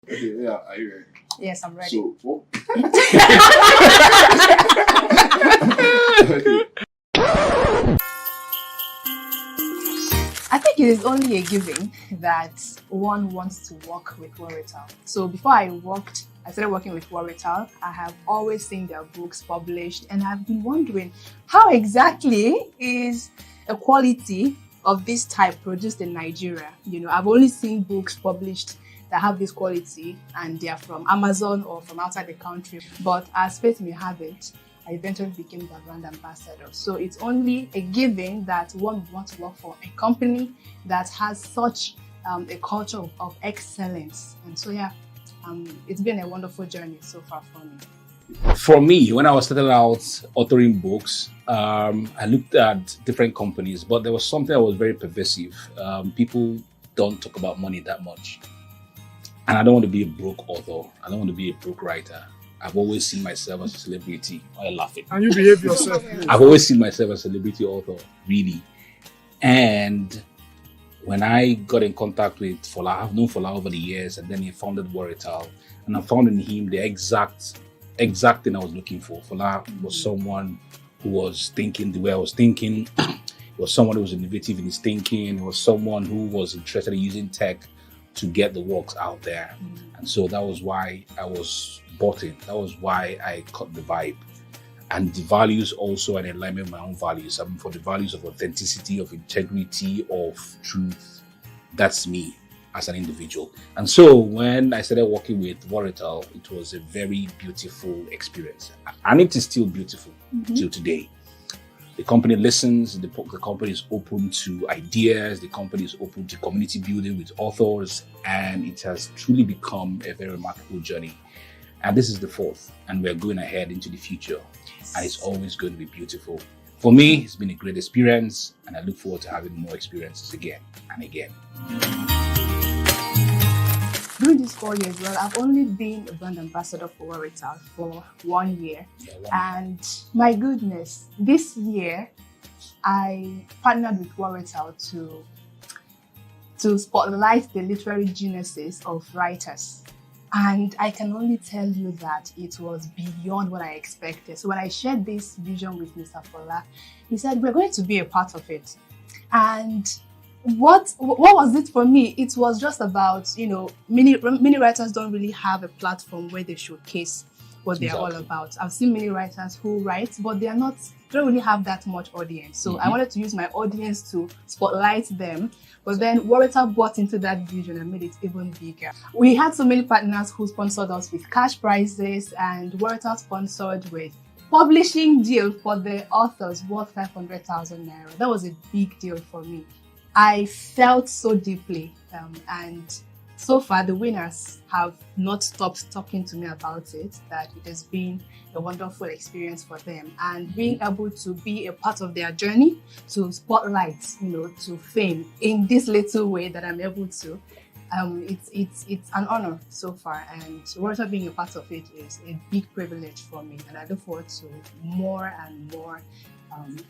Okay, yeah, are you ready? Yes, I'm ready. So, what? I think it is only a given that one wants to work with Worital. So before I started working with Worital. I have always seen their books published, and I've been wondering how exactly is a quality of this type produced in Nigeria. I've only seen books published that have this quality, and they are from Amazon or from outside the country. But as fate may have it, I eventually became the brand ambassador. So it's only a given that one would want to work for a company that has such a culture of excellence. And so, yeah, it's been a wonderful journey so far for me. For me, when I was starting out authoring books, I looked at different companies, but there was something that was very pervasive. People don't talk about money that much. And I don't want to be a broke author. I don't want to be a broke writer. I've always seen myself as a celebrity. Why are you laughing? And you behave yourself. I've always seen myself as a celebrity author, really. And when I got in contact with Fola, I've known Fola over the years, and then he founded Worital, and I found in him the exact thing I was looking for. Fola was someone who was thinking the way I was thinking. He was someone who was innovative in his thinking. He was someone who was interested in using tech to get the works out there. And so that was why I was bought in. That was why I caught the vibe. And the values also in alignment with my own values. I mean, for the values of authenticity, of integrity, of truth. That's me as an individual. And so when I started working with Worital, it was a very beautiful experience. And it is still beautiful till today. The company listens, the company is open to ideas, the company is open to community building with authors, and it has truly become a very remarkable journey. And this is the fourth, and we're going ahead into the future, and it's always going to be beautiful. For me, it's been a great experience, and I look forward to having more experiences again and again. During these 4 years, well, I've only been a brand ambassador for Worital for 1 year. And my goodness, this year, I partnered with Worital to spotlight the literary geniuses of writers. And I can only tell you that it was beyond what I expected. So when I shared this vision with Mr. Fola, he said, we're going to be a part of it. And what was it for me? It was just about, many writers don't really have a platform where they showcase what they're all about. I've seen many writers who write, but they don't really have that much audience. So I wanted to use my audience to spotlight them. But then Worital bought into that vision and made it even bigger. We had so many partners who sponsored us with cash prizes, and Worital sponsored with publishing deal for the authors worth 500,000 naira. That was a big deal for me. I felt so deeply, and so far the winners have not stopped talking to me about it, that it has been a wonderful experience for them, and being able to be a part of their journey to spotlight, to fame in this little way that I'm able to. It's an honor so far, and Worital being a part of it is a big privilege for me, and I look forward to more and more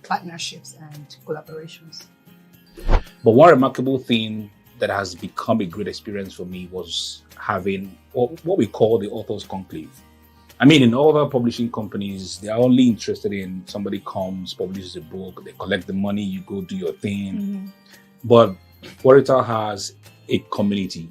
partnerships and collaborations. But one remarkable thing that has become a great experience for me was having what we call the authors conclave. I mean, in other publishing companies, they are only interested in somebody comes, publishes a book, they collect the money, you go do your thing. But Worital has a community.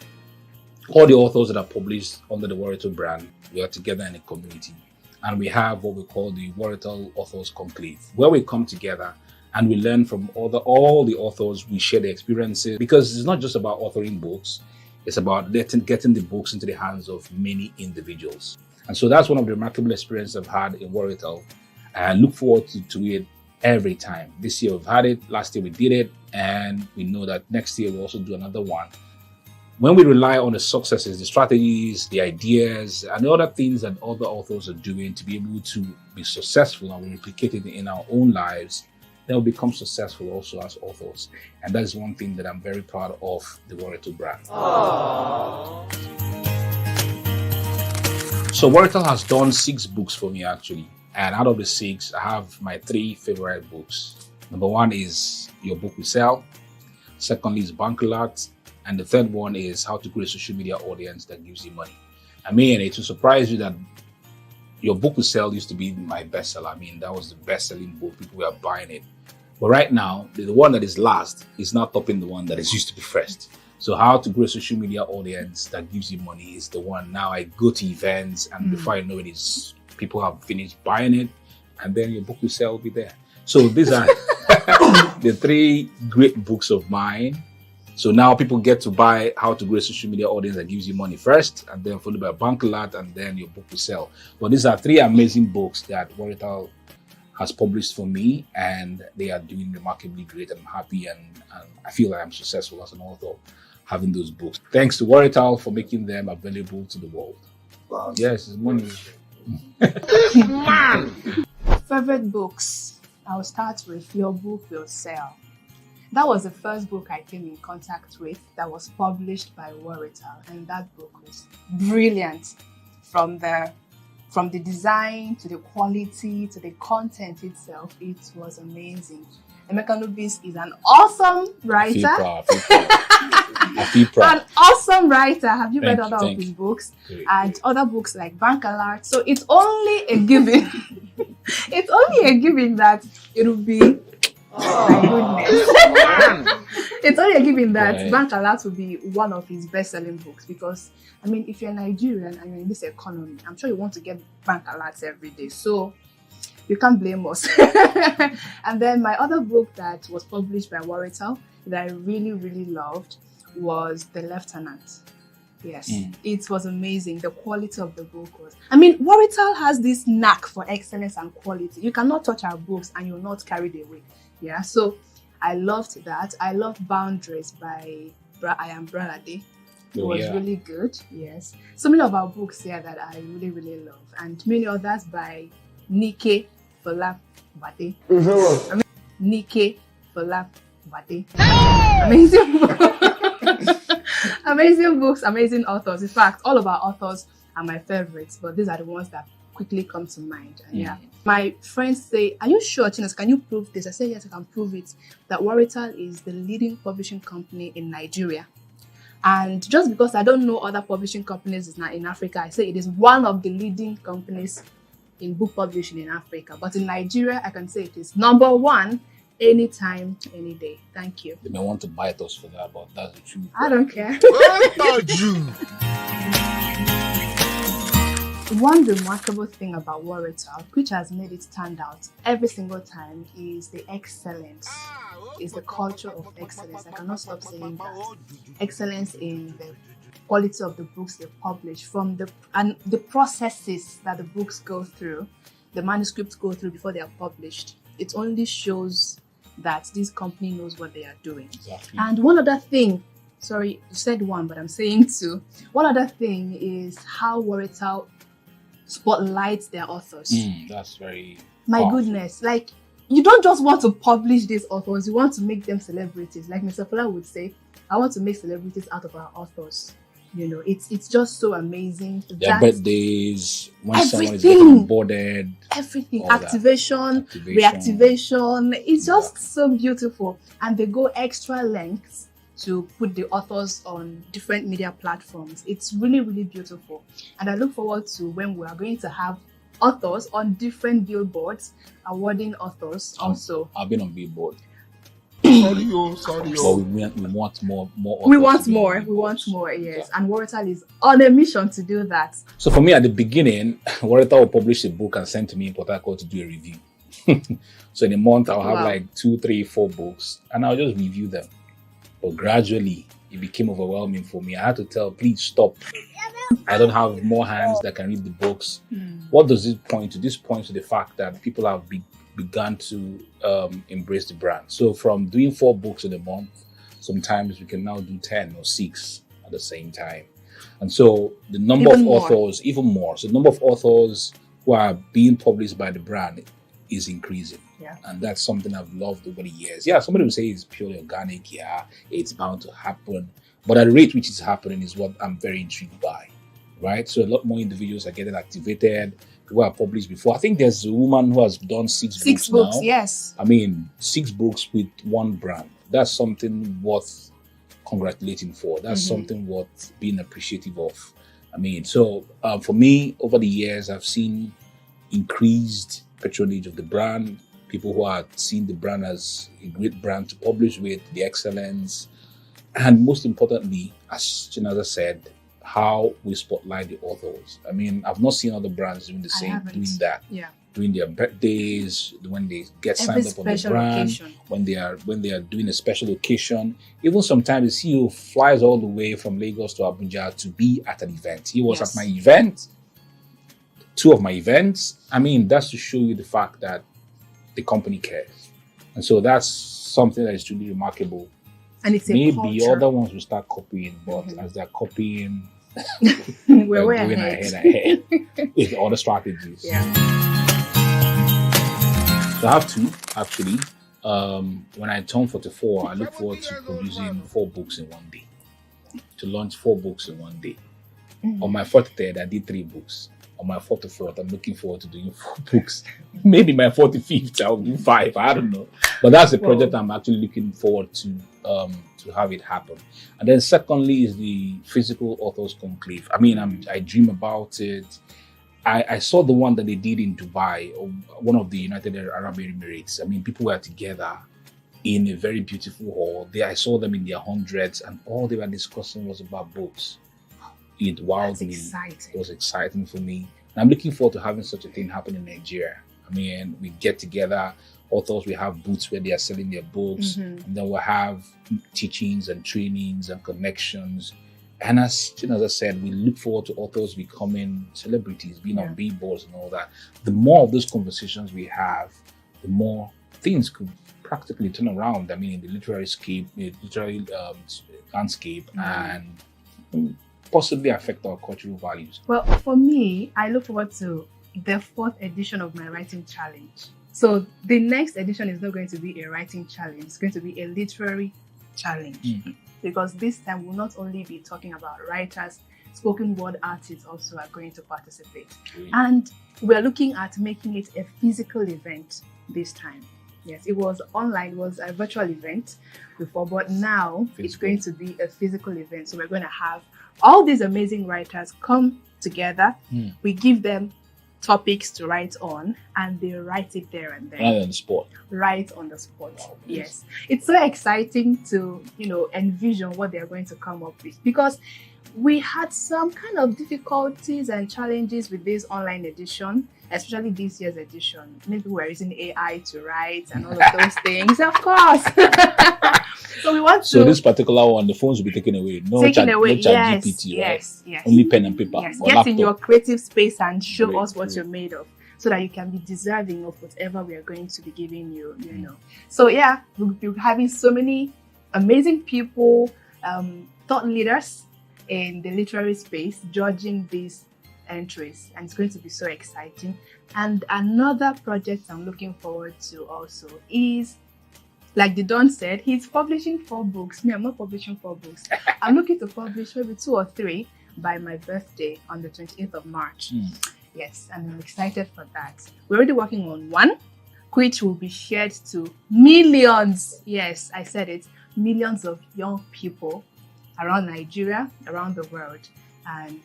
All the authors that are published under the Worital brand, we are together in a community. And we have what we call the Worital Authors Conclave, where we come together and we learn from all the authors. We share the experiences, because it's not just about authoring books. It's about getting the books into the hands of many individuals. And so that's one of the remarkable experiences I've had in Worital. I look forward to it every time. This year we've had it, last year we did it, and we know that next year we'll also do another one. When we rely on the successes, the strategies, the ideas, and the other things that other authors are doing to be able to be successful, and we replicate it in our own lives, they'll become successful also as authors. And that is one thing that I'm very proud of the Worital brand. Aww. So Worital has done 6 books for me, actually. And out of the 6, I have my 3 favorite books. Number 1 is Your Book Will Sell. Secondly is Bankulat. And the third one is how to create a social media audience that gives you money. I mean, it will surprise you that your book will sell used to be my bestseller. I mean, that was the best-selling book. People were buying it. But right now, the one that is last is not topping the one that is used to be first. So how to grow a social media audience that gives you money is the one. Now I go to events, and before I know it, is people have finished buying it, and then your book will sell will be there. So these are the 3 great books of mine. So now people get to buy how to grow a social media audience that gives you money first, and then followed by Bank Alert, and then your book will sell. But these are 3 amazing books that Worital has published for me, and they are doing remarkably great. I'm happy, and I feel like I'm successful as an author having those books. Thanks to Worital for making them available to the world. Wow. Yes, it's money. Favorite books. I'll start with Your Book Will Sell. That was the first book I came in contact with that was published by Worital, and that book was brilliant. From the design to the quality to the content itself, it was amazing. Emeka Nubis is an awesome writer. I feel proud. An awesome writer. Have you read Thank other you, of his books? Great, And great. other books like Bank Alert. So it's only a given. It's only a given that it will be. My goodness. It's only a given that Right. Bank Alert will be one of his best-selling books because, I mean, if you're Nigerian and you're in this economy, I'm sure you want to get Bank Alerts every day. So you can't blame us. And then my other book that was published by Worital that I really, really loved was The Lieutenant. Yes, It was amazing. The quality of the book was... I mean, Worital has this knack for excellence and quality. You cannot touch our books and you're not carried away. Yeah, so I loved that. I loved Boundaries by I Am Bralade. It was really good. Yes. So many of our books here that I really, really love. And many others by Nike Folabade. I mean, Nike Folabade. Amazing books. Amazing books, amazing authors. In fact, all of our authors are my favorites, but these are the ones that quickly come to mind. And yeah, my friends say, "Are you sure, Chinas? Can you prove this?" I say, "Yes, I can prove it. That Worital is the leading publishing company in Nigeria." And just because I don't know other publishing companies in Africa, I say it is one of the leading companies in book publishing in Africa. But in Nigeria, I can say it is number 1 anytime, any day. Thank you. They may want to bite us for that, but that's the truth. I don't care. you? One remarkable thing about Worital, which has made it stand out every single time, is the excellence. Is the culture of excellence. I cannot stop saying that. Excellence in the quality of the books they publish, from the processes that the books go through, the manuscripts go through before they are published. It only shows that this company knows what they are doing. Exactly. And one other thing, sorry, you said one, but I'm saying 2. One other thing is how Worital spotlights their authors. That's very My powerful. goodness, like, you don't just want to publish these authors, you want to make them celebrities. Like Mr. Fola would say, I want to make celebrities out of our authors. You know, it's just so amazing. Their birthdays, when someone is Everything. getting onboarded, Everything, all that. activation, reactivation, it's just so beautiful. And they go extra lengths to put the authors on different media platforms. It's really, really beautiful. And I look forward to when we are going to have authors on different billboards, awarding authors also. I've been on Billboard. Sorry. But we want more authors. We want to be on more, billboards. yes. Yeah. And Worital is on a mission to do that. So for me, at the beginning, Worital will publish a book and send to me in Port Harcourt to do a review. So in a month, I'll have like 2, 3, 4 books, and I'll just review them. But gradually, it became overwhelming for me. I had to tell, please stop. I don't have more hands that can read the books. What does this point to? This points to the fact that people have begun to embrace the brand. So from doing 4 books in a month, sometimes we can now do 10 or 6 at the same time. And so the number of authors, even more. So the number of authors who are being published by the brand is increasing. Yeah. And that's something I've loved over the years. Yeah, somebody will say it's purely organic. Yeah, it's bound to happen. But at the rate which it's happening is what I'm very intrigued by. Right? So a lot more individuals are getting activated. People are published before. I think there's a woman who has done 6 books now. Yes. I mean, 6 books with one brand. That's something worth congratulating for. That's something worth being appreciative of. I mean, so for me, over the years, I've seen increased patronage of the brand, people who are seeing the brand as a great brand to publish with, the excellence, and most importantly, as Chinaza said, how we spotlight the authors. I mean, I've not seen other brands doing the same, doing that. Yeah. Doing their birthdays, when they get Every signed up on the special brand, occasion. when they are doing a special occasion. Even sometimes the CEO flies all the way from Lagos to Abuja to be at an event. He was at my event, 2 of my events. I mean, that's to show you the fact that the company cares. And so that's something that is truly remarkable. And it's a Maybe culture. other ones will start copying, but as they're copying, we're way going ahead. ahead with other strategies. Yeah. So I have 2 actually. When I turn 44, I look forward to producing 4 books in one day. To launch 4 books in one day. On my 43rd, I did 3 books. On my 44th, I'm looking forward to doing 4 books. Maybe my 45th, I'll do 5. I don't know. But that's the project I'm actually looking forward to have it happen. And then secondly is the physical authors conclave. I mean, I dream about it. I saw the one that they did in Dubai, one of the United Arab Emirates. I mean, people were together in a very beautiful hall. I saw them in their hundreds, and all they were discussing was about books. It wowed me. It was exciting for me. And I'm looking forward to having such a thing happen in Nigeria. I mean, we get together, authors, we have booths where they are selling their books, and then we'll have teachings and trainings and connections. And as I said, we look forward to authors becoming celebrities, being on billboards and all that. The more of those conversations we have, the more things could practically turn around. I mean, in the literary landscape, and possibly affect our cultural values. Well, for me, I look forward to the 4th edition of my writing challenge. So the next edition is not going to be a writing challenge, it's going to be a literary challenge. Because this time we'll not only be talking about writers, spoken word artists also are going to participate. And we're looking at making it a physical event this time. Yes, it was online, it was a virtual event before, but now it's going to be a physical event. So we're going to have all these amazing writers come together. We give them topics to write on, and they write it there and then. Right on the spot. Right on the spot. Yes. It's so exciting to, envision what they're going to come up with, because we had some kind of difficulties and challenges with this online edition, especially this year's edition. Maybe we're using AI to write and all of those things, of course. So we want to. So this particular one, the phones will be taken away. No chat GPT, right? Yes. Only pen and paper. Yes. Or Get laptop. in your creative space and show us what you're made of, so that you can be deserving of whatever we are going to be giving you. So yeah, we'll be having so many amazing people, thought leaders in the literary space judging these entries, and it's going to be so exciting. And another project I'm looking forward to also is, like the Don said, he's publishing 4 books. Me, I'm not publishing 4 books. I'm looking to publish maybe 2 or 3 by my birthday on the 28th of March. Yes, and I'm excited for that. We're already working on 1, which will be shared to millions. Yes, I said it. Millions of young people around Nigeria, around the world. And,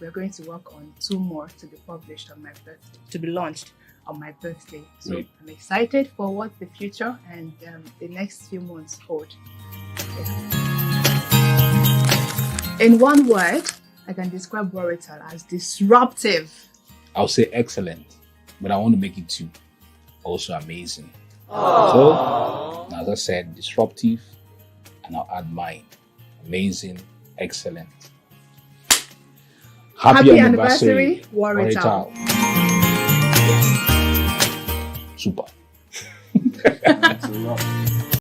we're going to work on 2 more to be published on my birthday, to be launched on my birthday. So I'm excited for what the future and the next few months hold. In one word, I can describe Worital as disruptive. I'll say excellent, but I want to make it 2. Also amazing. So, as I said, disruptive, and I'll add mine. Amazing, excellent. Happy anniversary, Worital. Super.